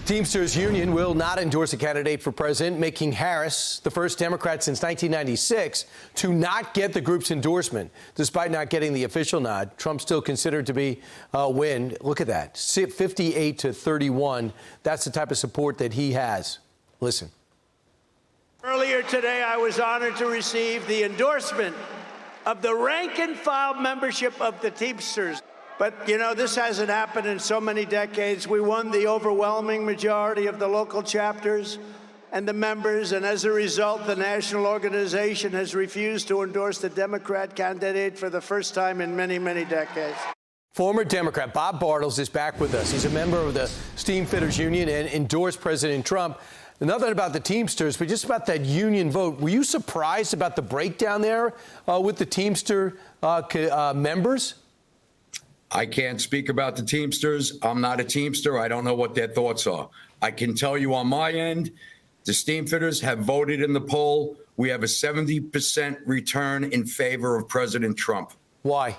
Teamsters Union will not endorse a candidate for president, making Harris the first Democrat since 1996 to not get the group's endorsement. Despite not getting the official nod, Trump's still considered to be a win. Look at that, 58-31. That's the type of support that he has. Listen. Earlier today, I was honored to receive the endorsement of the rank-and-file membership of the Teamsters. But, you know, this hasn't happened in so many decades. We won the overwhelming majority of the local chapters and the members, and as a result, the national organization has refused to endorse the Democrat candidate for the first time in many, many decades. Former Democrat Bob Bartels is back with us. He's a member of the Steamfitters Union and endorsed President Trump. Nothing about the Teamsters, but just about that union vote. Were you surprised about the breakdown there with the Teamster members? I can't speak about the Teamsters. I'm not a Teamster. I don't know what their thoughts are. I can tell you on my end, the Steamfitters have voted in the poll. We have a 70% return in favor of President Trump. Why?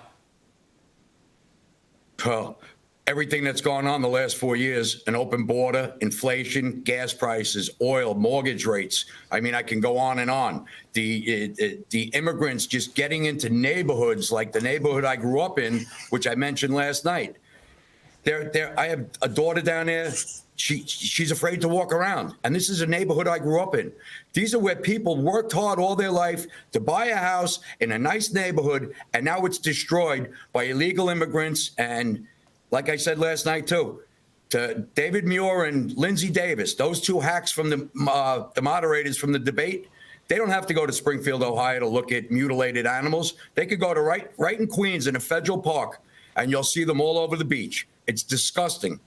Well, everything that's gone on the last 4 years, an open border, inflation, gas prices, oil, mortgage rates. I mean, I can go on and on. The immigrants just getting into neighborhoods like the neighborhood I grew up in, which I mentioned last night. I have a daughter down there. She's afraid to walk around. And this is a neighborhood I grew up in. These are where people worked hard all their life to buy a house in a nice neighborhood, and now it's destroyed by illegal immigrants. And like I said last night, too, to David Muir and Lindsey Davis, those two hacks from the moderators from the debate, they don't have to go to Springfield, Ohio to look at mutilated animals. They could go to right in Queens in a federal park, and you'll see them all over the beach. It's disgusting.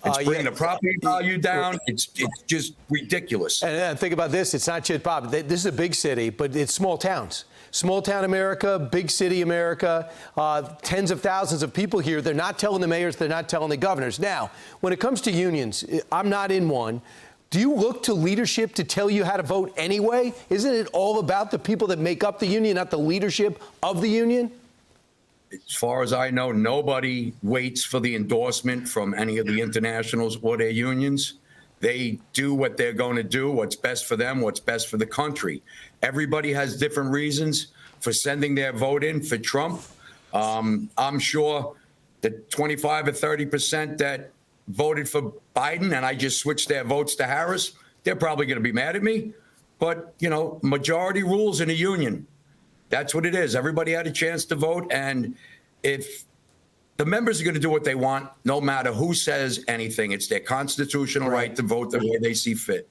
It's bringing the property value down. It's just ridiculous. And think about this. It's not just Bob. This is a big city, but it's small towns. Small town America, big city America, tens of thousands of people here. They're not telling the mayors. They're not telling the governors. Now, when it comes to unions, I'm not in one. Do you look to leadership to tell you how to vote anyway? Isn't it all about the people that make up the union, not the leadership of the union? As far as I know, nobody waits for the endorsement from any of the internationals or their unions. They do what they're going to do, what's best for them, what's best for the country. Everybody has different reasons for sending their vote in for Trump. I'm sure the 25 or 30% that voted for Biden, and I just switched their votes to Harris, they're probably going to be mad at me. But, you know, majority rules in a union. That's what it is. Everybody had a chance to vote. And if the members are going to do what they want, no matter who says anything, it's their constitutional right to vote the way they see fit.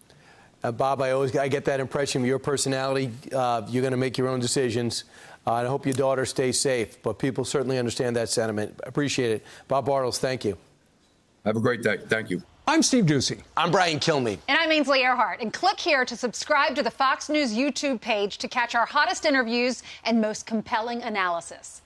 Bob, I get that impression of your personality. You're going to make your own decisions. I hope your daughter stays safe. But people certainly understand that sentiment. Appreciate it. Bob Bartels, thank you. Have a great day. Thank you. I'm Steve Doocy. I'm Brian Kilmeade. And I'm Ainsley Earhart. And click here to subscribe to the Fox News YouTube page to catch our hottest interviews and most compelling analysis.